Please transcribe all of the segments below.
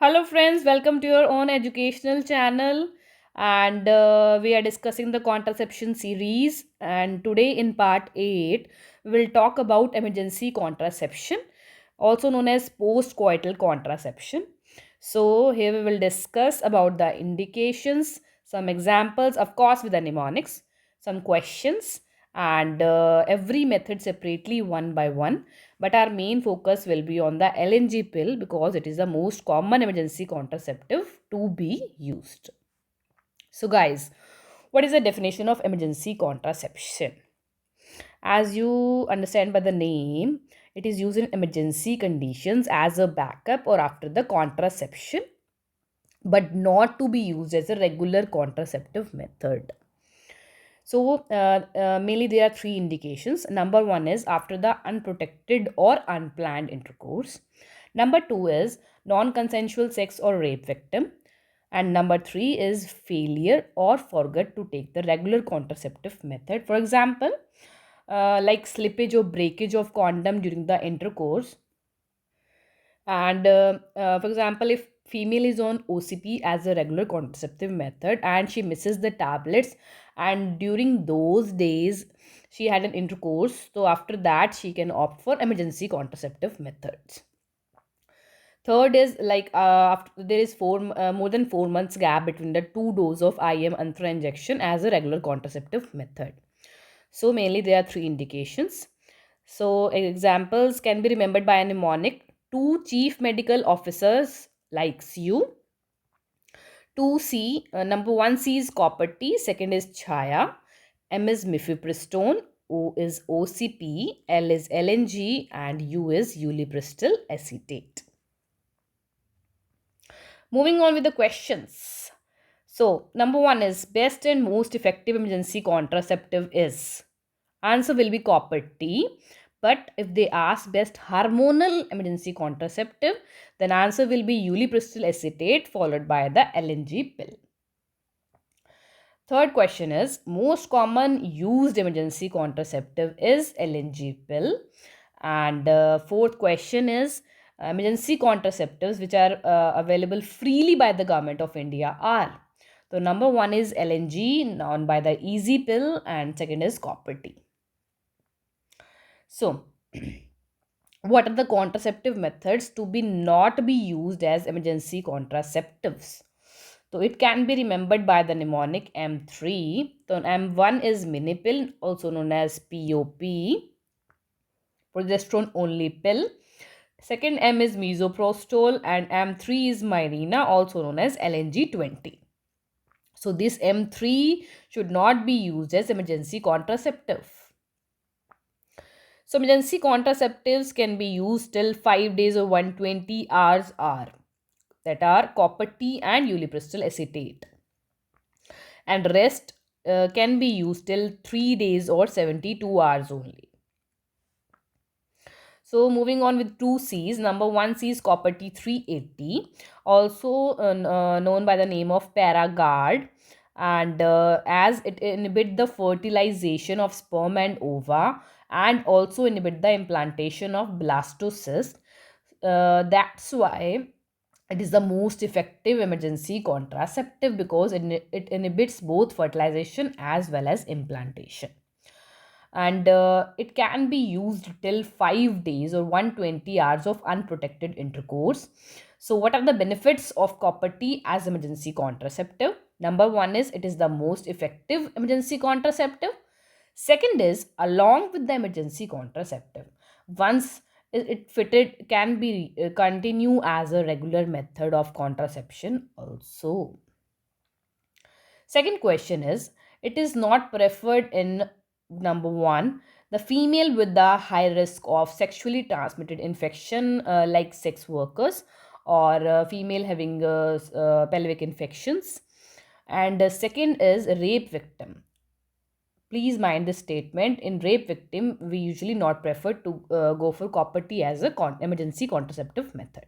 Hello, friends, welcome to your own educational channel. And we are discussing the contraception series. And today, in part 8, we will talk about emergency contraception, also known as postcoital contraception. So, here we will discuss about the indications, some examples, of course, with the mnemonics, some questions, and every method separately one by one, but our main focus will be on the LNG pill because it is the most common emergency contraceptive to be used. So, guys, what is the definition of emergency contraception? As you understand by the name, it is used in emergency conditions as a backup or after the contraception, but not to be used as a regular contraceptive method. So, mainly there are three indications. Number one is after the unprotected or unplanned intercourse. Number two is non consensual sex or rape victim. And number three is failure or forget to take the regular contraceptive method. For example, like slippage or breakage of condom during the intercourse, and for example, if female is on OCP as a regular contraceptive method and she misses the tablets, and during those days she had an intercourse, so after that she can opt for emergency contraceptive methods. Third is like after there is more than 4 months gap between the two doses of IM anthra injection as a regular contraceptive method. So mainly there are three indications. So examples can be remembered by a mnemonic. Two chief medical officers likes you. Two C, number one C is copper T, second is Chaya, M is mifepristone, O is OCP, L is LNG, and U is ulipristal acetate. Moving on with the questions. So, number one is best and most effective emergency contraceptive is. Answer will be copper T. But if they ask best hormonal emergency contraceptive, then answer will be ulipristal acetate followed by the LNG pill. Third question is most common used emergency contraceptive is LNG pill. And fourth question is emergency contraceptives which are available freely by the government of India are. So number one is LNG, known by the easy pill, and second is copper T. So, what are the contraceptive methods to be not be used as emergency contraceptives? So it can be remembered by the mnemonic M3. So M1 is mini pill, also known as POP, progesterone only pill. Second M is misoprostol, and M3 is Mirena, also known as LNG20. So this M3 should not be used as emergency contraceptive. So emergency contraceptives can be used till 5 days or 120 hours that are copper T and ulipristal acetate. And rest can be used till 3 days or 72 hours only. So moving on with two C's. Number one C is copper T 380, also known by the name of Paragard, and as it inhibit the fertilization of sperm and ova, and also inhibit the implantation of blastocyst. That's why it is the most effective emergency contraceptive because it inhibits both fertilization as well as implantation, and it can be used till 5 days or 120 hours of unprotected intercourse. So what are the benefits of copper T as emergency contraceptive? Number one is it is the most effective emergency contraceptive. Second is along with the emergency contraceptive, once it fitted can be continue as a regular method of contraception also. Second question is it is not preferred in number one, the female with the high risk of sexually transmitted infection like sex workers or female having pelvic infections. And second is rape victim. Please mind this statement. In rape victim, we usually not prefer to go for copper T as a emergency contraceptive method.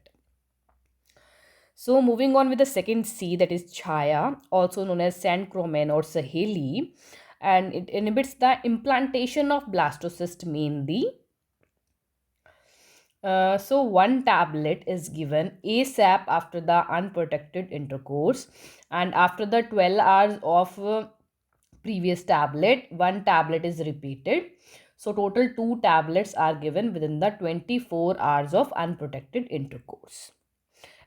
So moving on with the second C, that is Chaya, also known as Sandchromen or Saheli, and it inhibits the implantation of blastocyst mainly. So one tablet is given ASAP after the unprotected intercourse, and after the 12 hours of previous tablet, one tablet is repeated. So total two tablets are given within the 24 hours of unprotected intercourse.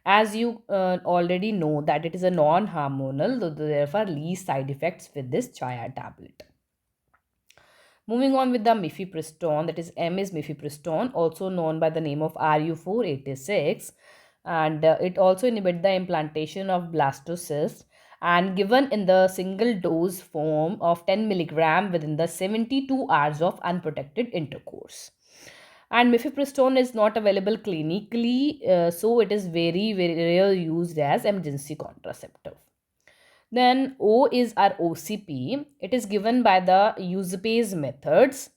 As you already know that it is a non-hormonal, so therefore least side effects with this Chaya tablet. Moving on with the mifepristone, that is M is mifepristone, also known by the name of RU486, and it also inhibits the implantation of blastocysts and given in the single dose form of 10 milligram within the 72 hours of unprotected intercourse. And mifepristone is not available clinically, so it is very rare used as emergency contraceptive. Then O is our OCP. It is given by the Uspace methods,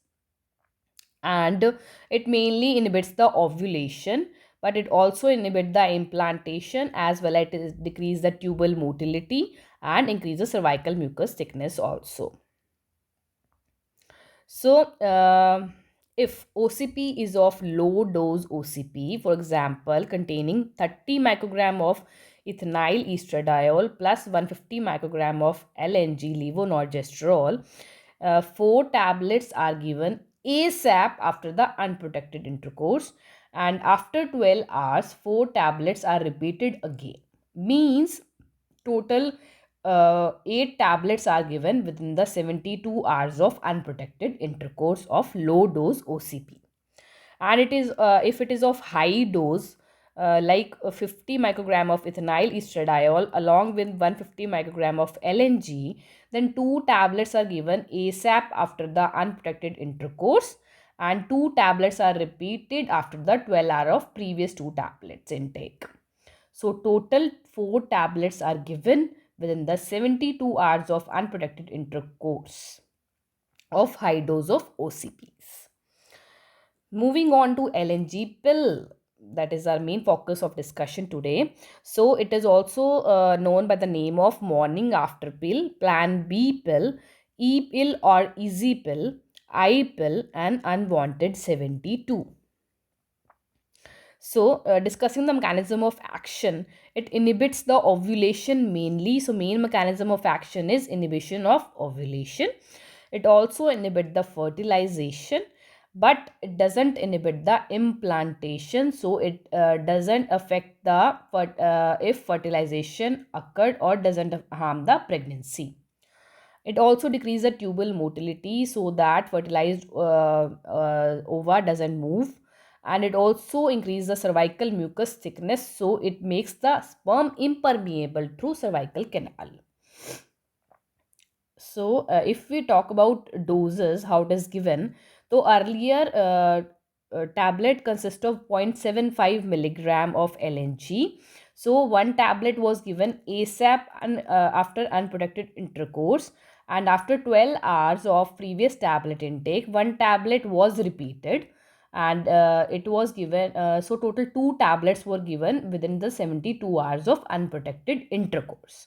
and it mainly inhibits the ovulation, but it also inhibits the implantation as well as it decrease the tubal motility and increase the cervical mucus thickness also. So, if OCP is of low dose OCP, for example, containing 30 microgram of ethinyl estradiol plus 150 microgram of LNG levonorgestrel, four tablets are given ASAP after the unprotected intercourse, and after 12 hours, four tablets are repeated again. Means total 8 tablets are given within the 72 hours of unprotected intercourse of low dose OCP. And it is if it is of high dose, like 50 microgram of ethinyl estradiol along with 150 microgram of LNG, then two tablets are given ASAP after the unprotected intercourse, and two tablets are repeated after the 12 hour of previous two tablets intake. So total 4 tablets are given within the 72 hours of unprotected intercourse of high dose of OCPs. Moving on to LNG pill, that is our main focus of discussion today. So it is also known by the name of morning after pill, plan B pill, E pill or easy pill, I pill, and unwanted 72. So, discussing the mechanism of action, it inhibits the ovulation mainly. So, main mechanism of action is inhibition of ovulation. It also inhibits the fertilization, but it doesn't inhibit the implantation. So, it doesn't affect the if fertilization occurred or doesn't harm the pregnancy. It also decreases the tubal motility so that fertilized ova doesn't move, and it also increases the cervical mucus thickness so it makes the sperm impermeable through cervical canal. So, if we talk about doses, how it is given, so earlier tablet consists of 0.75 milligram of LNG. So, one tablet was given ASAP and after unprotected intercourse, and after 12 hours of previous tablet intake, one tablet was repeated, and it was given. So, total two tablets were given within the 72 hours of unprotected intercourse,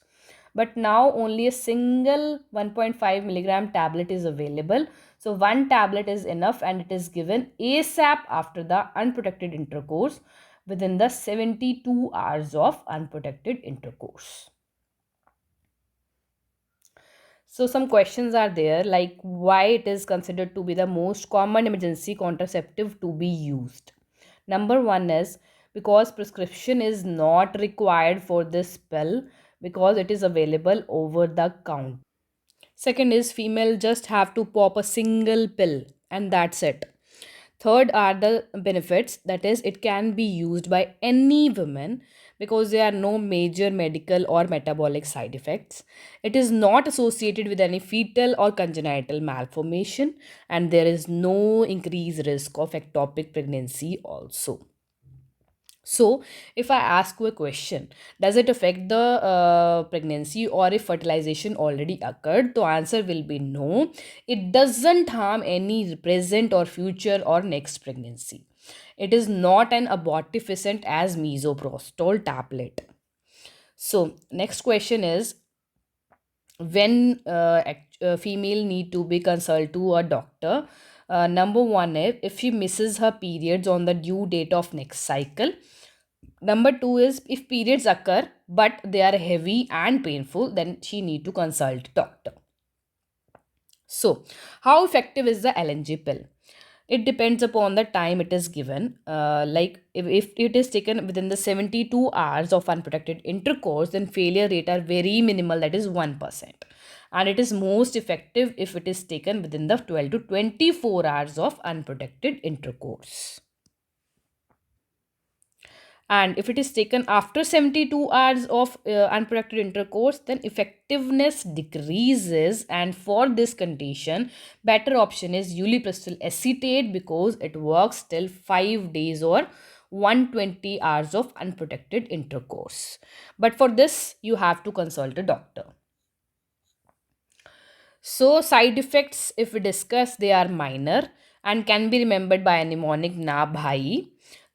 but now only a single 1.5 milligram tablet is available. So one tablet is enough and it is given ASAP after the unprotected intercourse within the 72 hours of unprotected intercourse. So some questions are there, like why it is considered to be the most common emergency contraceptive to be used. Number one is because prescription is not required for this pill, because it is available over the counter. Second is female just have to pop a single pill and that's it. Third are the benefits, that is it can be used by any woman because there are no major medical or metabolic side effects. It is not associated with any fetal or congenital malformation, and there is no increased risk of ectopic pregnancy also. So, if I ask you a question, does it affect the pregnancy or if fertilization already occurred? The answer will be no. It doesn't harm any present or future or next pregnancy. It is not an abortifacient as misoprostol tablet. So, next question is when female need to be consult to a doctor. Number one is if she misses her periods on the due date of next cycle. Number two is if periods occur but they are heavy and painful, then she need to consult doctor. So, how effective is the LNG pill? It depends upon the time it is given. Like if it is taken within the 72 hours of unprotected intercourse, then failure rate are very minimal, that is 1%. And it is most effective if it is taken within the 12 to 24 hours of unprotected intercourse. And if it is taken after 72 hours of unprotected intercourse, then effectiveness decreases. And for this condition, better option is ulipristal acetate because it works till 5 days or 120 hours of unprotected intercourse. But for this, you have to consult a doctor. So, side effects, if we discuss, they are minor and can be remembered by a mnemonic na bhai.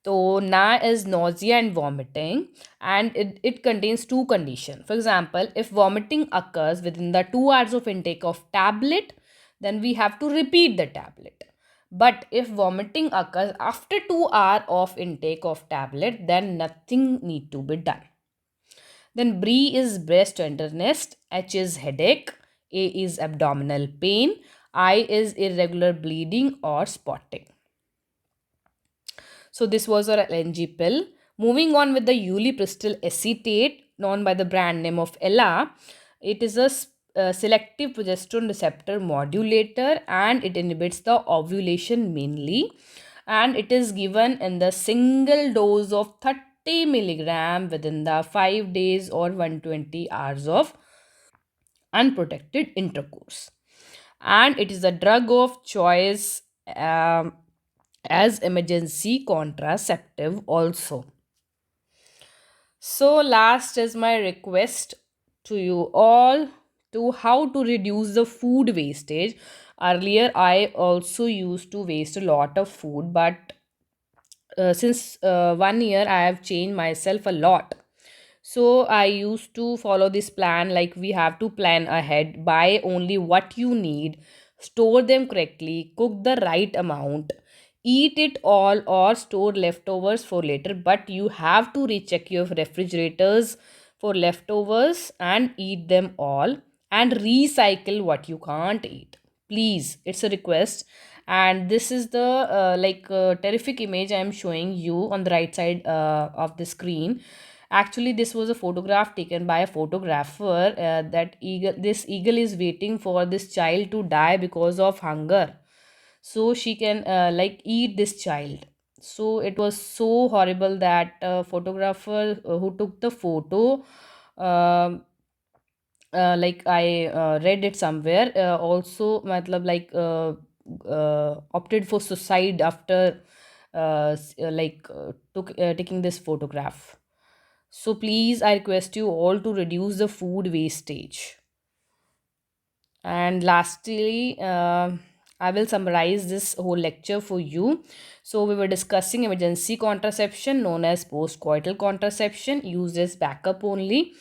So, na is nausea and vomiting, and it contains two conditions. For example, if vomiting occurs within the 2 hours of intake of tablet, then we have to repeat the tablet. But if vomiting occurs after 2 hours of intake of tablet, then nothing need to be done. Then BRE is breast tenderness, H is headache, A is abdominal pain, I is irregular bleeding or spotting. So this was our LNG pill. Moving on with the ulipristal acetate, known by the brand name of Ella. It is a selective progesterone receptor modulator and it inhibits the ovulation mainly. And it is given in the single dose of 30 milligram within the 5 days or 120 hours of unprotected intercourse. And it is a drug of choice as emergency contraceptive also. So last is my request to you all to how to reduce the food wastage. Earlier I also used to waste a lot of food, but since 1 year I have changed myself a lot. So I used to follow this plan, like we have to plan ahead, buy only what you need, store them correctly, cook the right amount, eat it all or store leftovers for later. But you have to recheck your refrigerators for leftovers and eat them all and recycle what you can't eat. Please, it's a request. And this is the terrific image I am showing you on the right side of the screen. Actually, this was a photograph taken by a photographer. This eagle is waiting for this child to die because of hunger, so she can eat this child. So it was so horrible that photographer who took the photo, um I read it somewhere, also matlab opted for suicide after taking this photograph. So please, I request you all to reduce the food wastage. And lastly, I will summarize this whole lecture for you. So we were discussing emergency contraception known as postcoital contraception, used as backup only,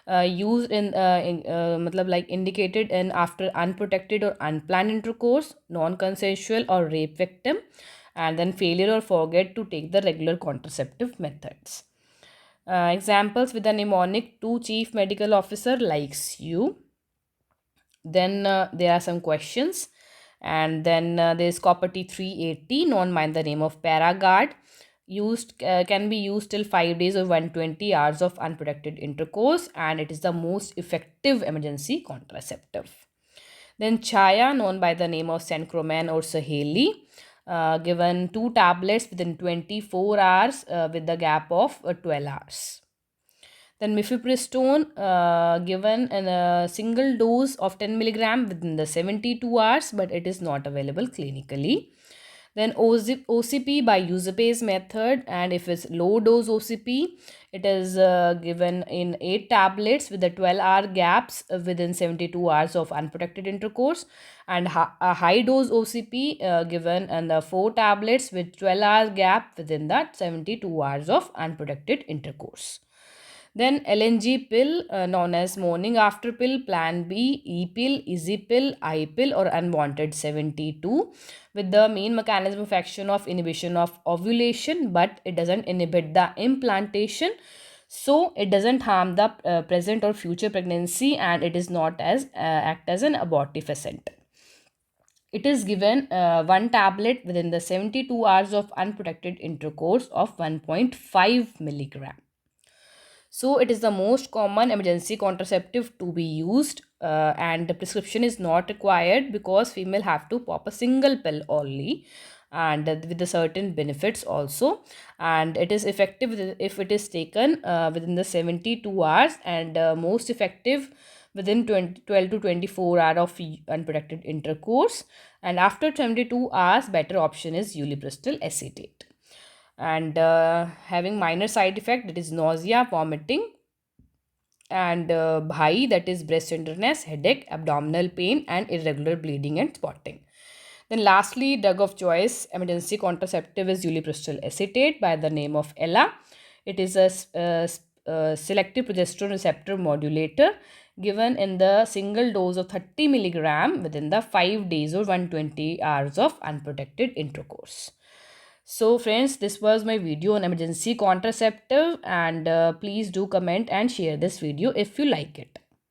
used matlab like indicated in after unprotected or unplanned intercourse, non-consensual or rape victim, and then failure or forget to take the regular contraceptive methods. Examples with a mnemonic: to chief medical officer likes you. Then there are some questions, and then there's copper T 380, known by the name of Paragard, used can be used till 5 days or 120 hours of unprotected intercourse, and it is the most effective emergency contraceptive. Then Chaya, known by the name of Sancroman or Saheli, given 2 tablets within 24 hours with the gap of 12 hours. Then mifepristone, given in a single dose of 10 milligram within the 72 hours, but it is not available clinically. Then OCP by Usapase method, and if it's low dose OCP, it is given in 8 tablets with the 12-hour gaps within 72 hours of unprotected intercourse, and a high dose OCP given in the 4 tablets with 12-hour gap within that 72 hours of unprotected intercourse. Then LNG pill, known as morning after pill, plan B, E pill, easy pill, I pill, or unwanted 72, with the main mechanism of action of inhibition of ovulation, but it doesn't inhibit the implantation. So it doesn't harm the present or future pregnancy, and it is not as act as an abortifacient. It is given one tablet within the 72 hours of unprotected intercourse of 1.5 milligram. So it is the most common emergency contraceptive to be used, and the prescription is not required because female have to pop a single pill only, and with the certain benefits also. And it is effective if it is taken within the 72 hours, and most effective within 12 to 24 hours of unprotected intercourse. And after 72 hours, better option is ulipristal acetate. And having minor side effect, that is nausea, vomiting, and bhai, that is breast tenderness, headache, abdominal pain, and irregular bleeding and spotting. Then lastly, drug of choice emergency contraceptive is ulipristal acetate by the name of Ella. It is a selective progesterone receptor modulator given in the single dose of 30 milligram within the 5 days or 120 hours of unprotected intercourse. So friends, this was my video on emergency contraceptive, and please do comment and share this video if you like it.